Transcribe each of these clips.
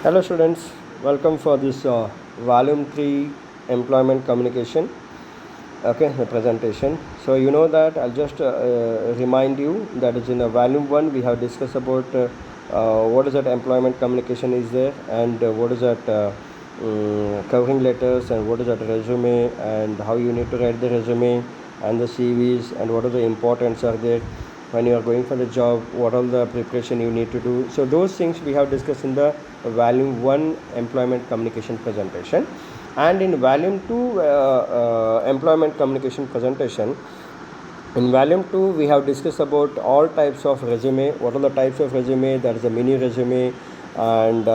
Hello students, welcome for this volume 3 employment communication, okay, the presentation. So you know that I'll just remind you that is in the volume 1 we have discussed about what is that employment communication is there, and what is that covering letters, and what is that resume, and how you need to write the resume and the CVs, and what are the importance are there when you are going for the job, what all the preparation you need to do. So those things we have discussed in the volume 1 employment communication presentation, and in volume 2 employment communication presentation, in volume 2 we have discussed about all types of resume, what are the types of resume, that is a mini resume, and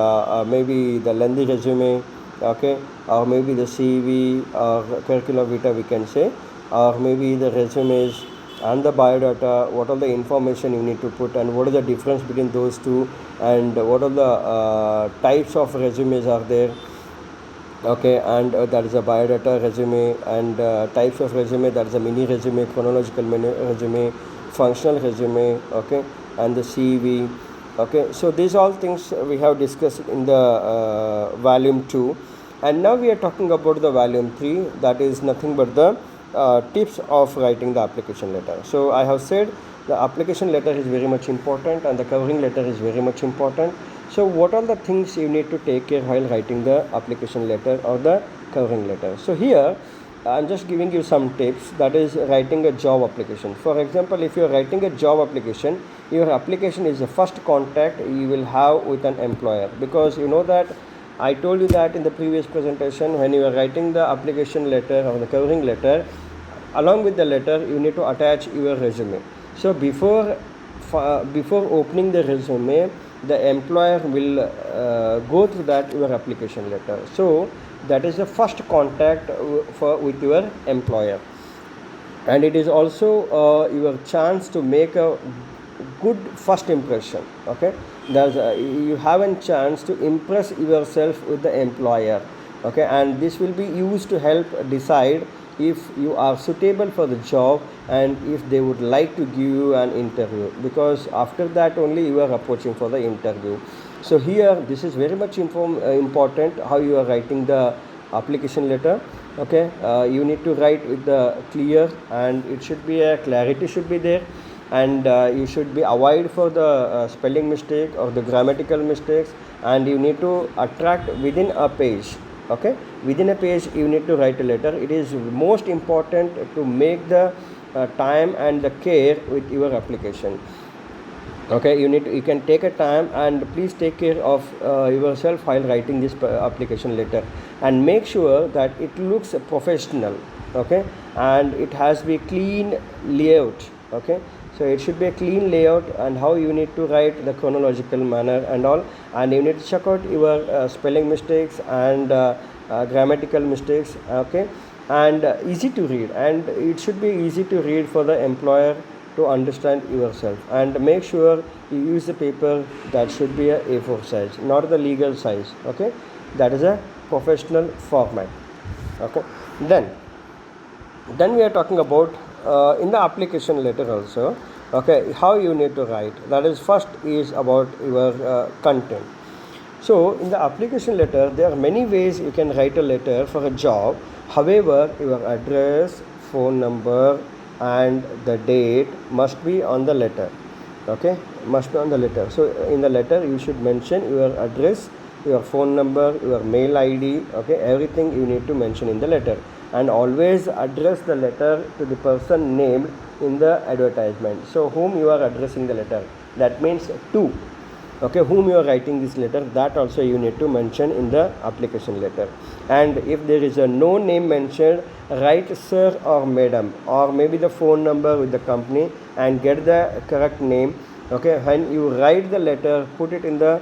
maybe the lengthy resume, okay, or maybe the CV or curriculum vitae we can say, or maybe the resumes and the biodata, what are the information you need to put, and what is the difference between those two, and what are the types of resumes are there, okay, and that is a biodata resume, and types of resume, that is a mini resume, chronological mini resume, functional resume, okay, and the CV, okay. So these all things we have discussed in the volume 2, and now we are talking about the volume 3, that is nothing but the tips of writing the application letter. So I have said the application letter is very much important and the covering letter is very much important. So what are the things you need to take care while writing the application letter or the covering letter? So here I'm just giving you some tips, that is writing a job application. For example, if you're writing a job application, your application is the first contact you will have with an employer, because you know that I told you that in the previous presentation, when you are writing the application letter or the covering letter, along with the letter you need to attach your resume. So before opening the resume, the employer will go through that your application letter. So that is the first contact with your employer, and it is also your chance to make a good first impression, okay. You have a chance to impress yourself with the employer, okay, and this will be used to help decide if you are suitable for the job and if they would like to give you an interview, because after that only you are approaching for the interview. So here this is very much important how you are writing the application letter, okay. You need to write with the clear, and it should be a clarity should be there, and you should be avoid for the spelling mistake or the grammatical mistakes, and you need to attract within a page, okay. Within a page you need to write a letter. It is most important to make the time and the care with your application, okay. You can take a time, and please take care of yourself while writing this application letter, and make sure that it looks professional, okay, and it has to be clean layout, okay. So it should be a clean layout, and how you need to write the chronological manner and all, and you need to check out your spelling mistakes and grammatical mistakes, okay, and easy to read, and it should be easy to read for the employer to understand yourself. And make sure you use the paper that should be a A4 size, not the legal size, okay. That is a professional format, okay. Then we are talking about in the application letter also, okay, how you need to write. That is, first is about your content. So in the application letter there are many ways you can write a letter for a job. However, your address, phone number, and the date must be on the letter, okay, must be on the letter. So in the letter you should mention your address, your phone number, your mail ID, okay, everything you need to mention in the letter, and always address the letter to the person named in the advertisement. So whom you are addressing the letter, that means to, okay, whom you are writing this letter, that also you need to mention in the application letter. And if there is a no name mentioned, write sir or madam, or maybe the phone number with the company, and get the correct name, okay. When you write the letter, put it in the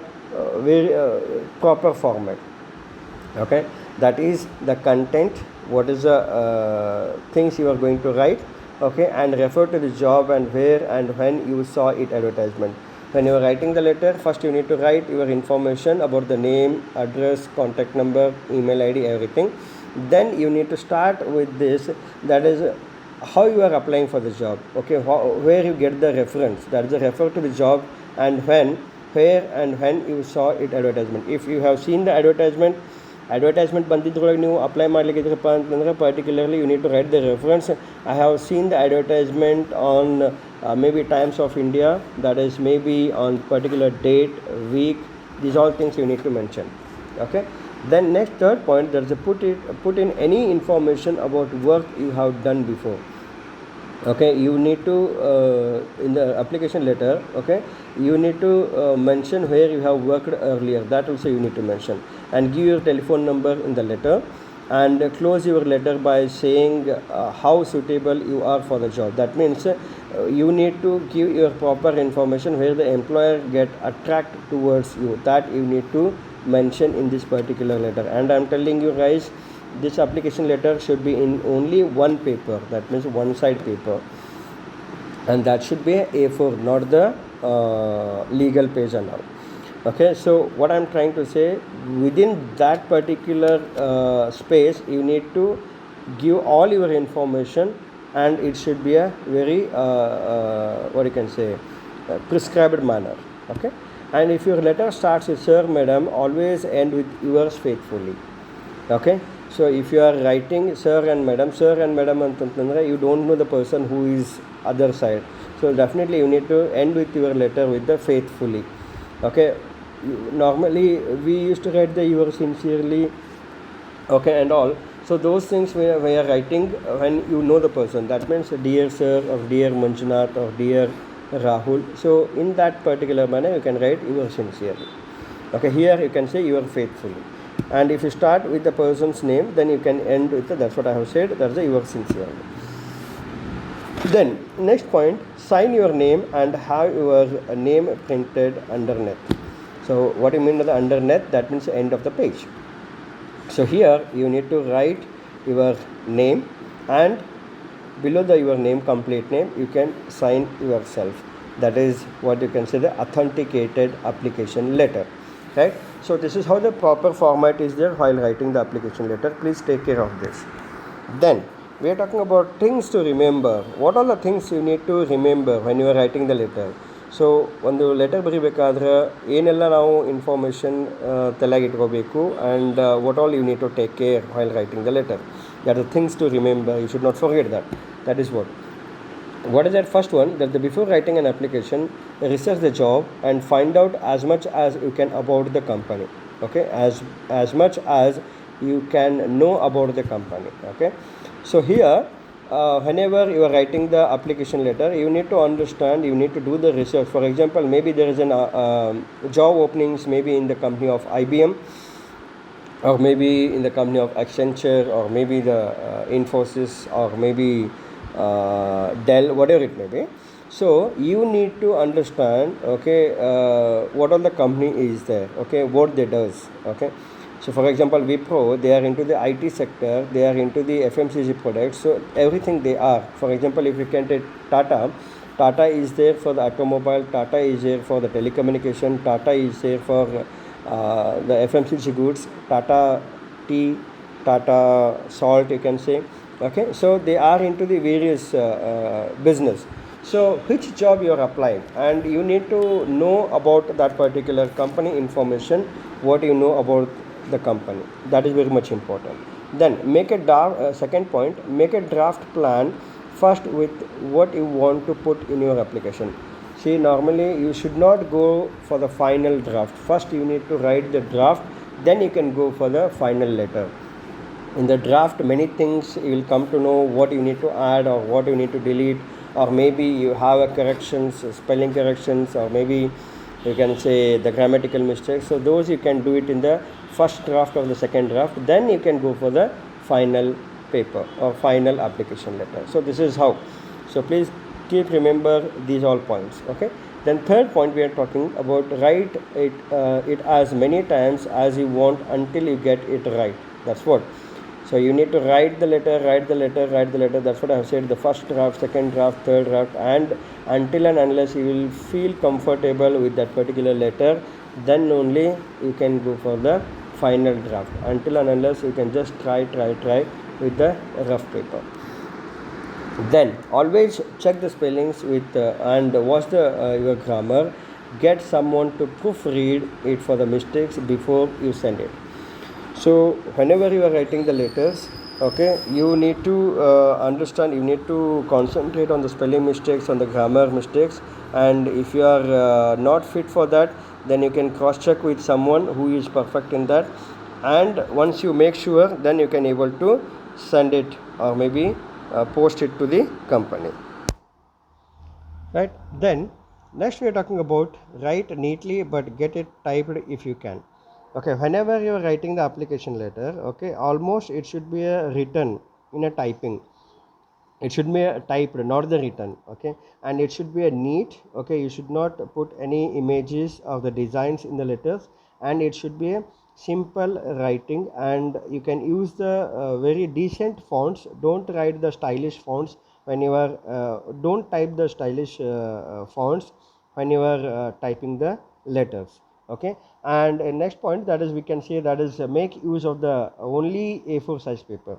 very proper format, okay. That is the content, what is the things you are going to write, okay, and refer to the job and where and when you saw it advertisement. When you are writing the letter, first you need to write your information about the name, address, contact number, email ID, everything. Then you need to start with this, that is how you are applying for the job, okay, where you get the reference, that is the refer to the job, and when where and when you saw it advertisement. If you have seen the advertisement ಬಂದಿದ್ರೊಳಗೆ ನೀವು apply ಮಾಡಲಿಕ್ಕಿದ್ರಪ್ಪ ಅಂತಂದರೆ particularly you need to write the reference. I have seen the advertisement on maybe Times of India, that is maybe on particular date, week. These all things you need to mention. Okay. Then next, third point, there is a put in any information about work you have done before. Okay, you need to in the application letter, okay, you need to mention where you have worked earlier. That also you need to mention, and give your telephone number in the letter, and close your letter by saying how suitable you are for the job. That means you need to give your proper information where the employer get attract towards you. That you need to mention in this particular letter. And I'm telling you guys, this application letter should be in only one paper, that means one side paper, and that should be A4, not the legal page and all. Okay, so what I'm trying to say, within that particular space you need to give all your information, and it should be a very what you can say, prescribed manner. Okay, and if your letter starts with sir, madam, always end with yours faithfully. Okay, so if you are writing sir and madam antantandre, you don't know the person who is other side, so definitely you need to end with your letter with the faithfully. Okay, normally we used to write the yours sincerely, okay, and all. So those things we are writing when you know the person. That means dear sir, or dear Manjunath, or dear Rahul. So in that particular manner you can write yours sincerely. Okay, here you can say yours faithfully. And if you start with the person's name, then you can end with the, that's what I have said, that's the yours sincerely. Then next point, sign your name and have your name printed underneath. So what do you mean by the underneath? That means the end of the page. So here you need to write your name, and below your name, complete name, you can sign yourself. That is what you can say, the authenticated application letter, right? So this is how the proper format is there while writing the application letter. Please take care of this. Then we are talking about things to remember. What are the things you need to remember when you are writing the letter? So ಒಂದು letter ಬರೀಬೇಕಾದ್ರೆ ಏನೆಲ್ಲ ನಾವು information ತಲೆಗೆ ಇಟ್ಕೋಬೇಕು, and what all you need to take care while writing the letter. That the things to remember. You should not forget that. That is what is that first one, that before writing an application, research the job and find out as much as you can about the company. Okay, as much as you can know about the company. Okay, so here whenever you are writing the application letter, you need to understand, you need to do the research. For example, maybe there is an job openings maybe in the company of IBM, or maybe in the company of Accenture, or maybe the Infosys, or maybe Dell, whatever it may be. So you need to understand, okay, what all the company is there, okay, what they does. Okay, so for example, Wipro, they are into the IT sector, they are into the FMCG products, so everything they are. For example, if you can take Tata is there for the automobile, Tata is there for the telecommunication, Tata is there for the FMCG goods, Tata tea, Tata salt, you can say. Okay, so they are into the various business. So which job you are applying, and you need to know about that particular company information, what you know about the company. That is very much important. Then make a second point, make a draft plan first with what you want to put in your application. See, normally you should not go for the final draft. First you need to write the draft, then you can go for the final letter. In the draft, many things you will come to know, what you need to add or what you need to delete, or maybe you have a corrections, spelling corrections, or maybe you can say the grammatical mistakes. So those you can do it in the first draft or the second draft, then you can go for the final paper or final application letter. So this is how. So please keep remember these all points. Okay, then third point we are talking about, write it as many times as you want until you get it right. That's what. So you need to write the letter. That's what I have said, the first draft, second draft, third draft, and until and unless you will feel comfortable with that particular letter, then only you can go for the final draft. Until and unless, you can just try with the rough paper. Then always check the spellings with and watch the your grammar. get someone to proofread it for the mistakes before you send it. So whenever you are writing the letters, okay, you need to understand, you need to concentrate on the spelling mistakes, on the grammar mistakes, and if you are not fit for that, then you can cross check with someone who is perfect in that, and once you make sure, then you can able to send it or maybe post it to the company, right? Then next we are talking about write neatly but get it typed if you can. Okay, whenever you are writing the application letter, okay, almost it should be a written in a typing, it should be a typed, not the written, okay, and it should be a neat, okay, you should not put any images of the designs in the letters, and it should be a simple writing, and you can use the very decent fonts. Don't write the stylish fonts when you are don't type the stylish fonts when you are typing the letters, okay. And next point, that is we can say, that is make use of the only A4 size paper.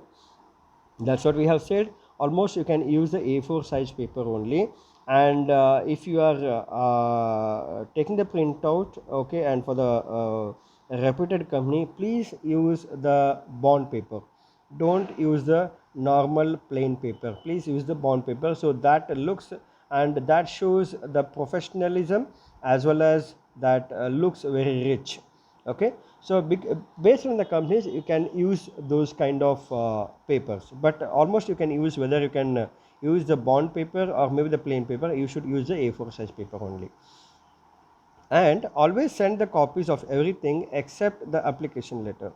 That's what we have said. Almost you can use the A4 size paper only, and if you are taking the printout, okay, and for the reputed company, please use the bond paper. Don't use the normal plain paper, please use the bond paper, so that looks and that shows the professionalism, as well as that looks very rich, okay. So based on the companies, you can use those kind of papers, but almost you can use, whether you can use the bond paper or maybe the plain paper, you should use the A4 size paper only. And always send the copies of everything except the application letter.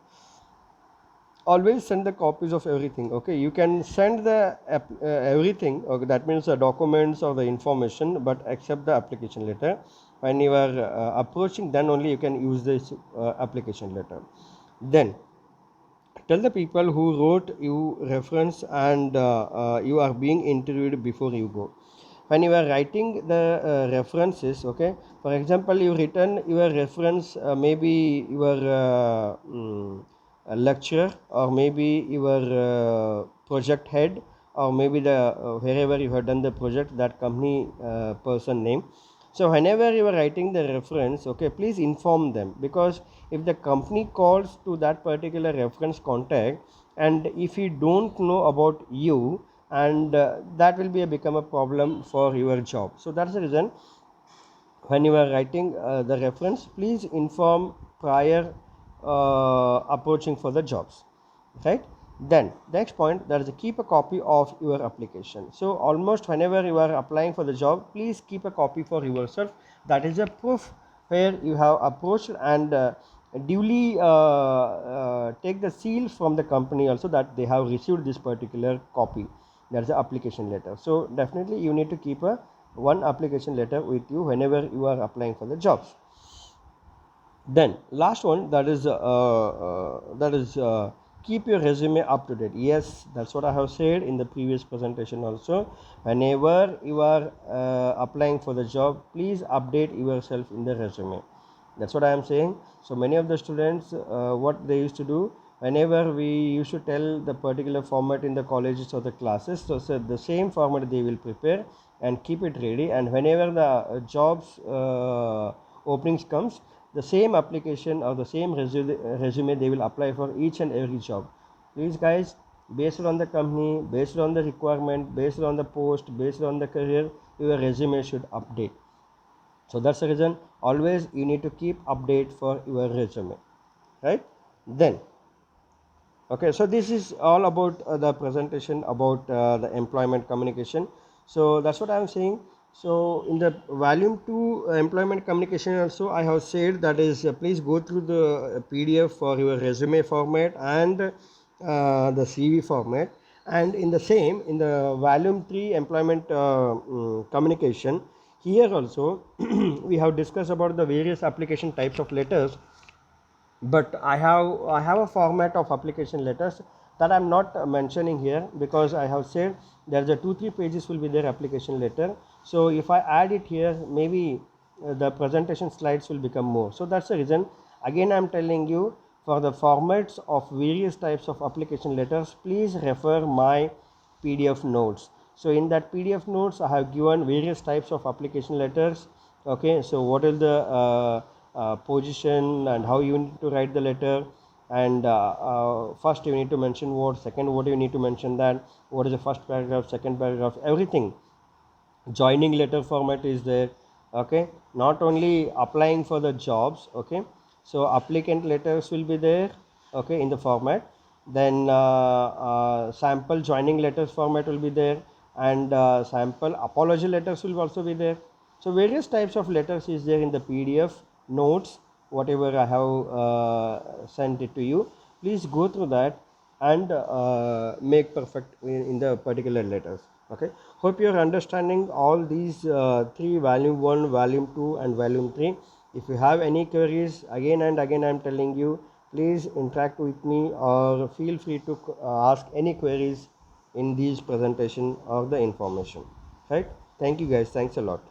Always send the copies of everything, okay. You can send the everything, okay, that means the documents or the information, but except the application letter. When you are approaching, then only you can use this application letter. Then tell the people who wrote you reference, and you are being interviewed before you go. When you are writing the references, okay, for example, you written your reference, maybe your lecturer, or maybe your project head, or maybe the wherever you have done the project, that company person name. So whenever you are writing the reference, okay, please inform them, because if the company calls to that particular reference contact, and if he don't know about you, and that will be become a problem for your job. So that's the reason, when you are writing the reference, please inform prior approaching for the jobs, right? Then next point, that is keep a copy of your application. So almost whenever you are applying for the job, please keep a copy for yourself. That is a proof where you have approached, and duly take the seal from the company also, that they have received this particular copy, that's the application letter. So definitely you need to keep a one application letter with you whenever you are applying for the jobs. Then last one, that is keep your resume up to date. Yes, that's what I have said in the previous presentation also. Whenever you are applying for the job, please update yourself in the resume. That's what I am saying. So many of the students, what they used to do, whenever we used to tell the particular format in the colleges or the classes, so the same format they will prepare and keep it ready, and whenever the jobs openings comes, the same application or the same resume they will apply for each and every job. Please guys, based on the company, based on the requirement, based on the post, based on the career, your resume should update. So that's the reason, always you need to keep update for your resume, right? Then okay, so this is all about the presentation about the employment communication. So that's what I am saying. So in the volume 2 employment communication also, I have said, that is please go through the PDF for your resume format and the CV format. And in the same, in the volume 3 employment communication, here also we have discussed about the various application types of letters, but I have a format of application letters that I'm not mentioning here, because I have said there's a 2-3 pages will be their application letter. So if I add it here, maybe the presentation slides will become more. So that's the reason, again I'm telling you, for the formats of various types of application letters, please refer my PDF notes. So in that PDF notes, I have given various types of application letters, Okay, so what is the position and how you need to write the letter, and first you need to mention what, second what you need to mention, that what is the first paragraph, second paragraph, everything. Joining letter format is there. Okay, not only applying for the jobs. Okay, so applicant letters will be there, okay, in the format. Then sample joining letters format will be there, and sample apology letters will also be there. So various types of letters is there in the PDF notes, whatever I have sent it to you. Please go through that and make perfect in the particular letters. Okay, hope you are understanding all these three: volume 1, volume 2 and volume 3. If you have any queries, again and again I am telling you, please interact with me or feel free to ask any queries in these presentation or the information. Right, thank you guys, thanks a lot.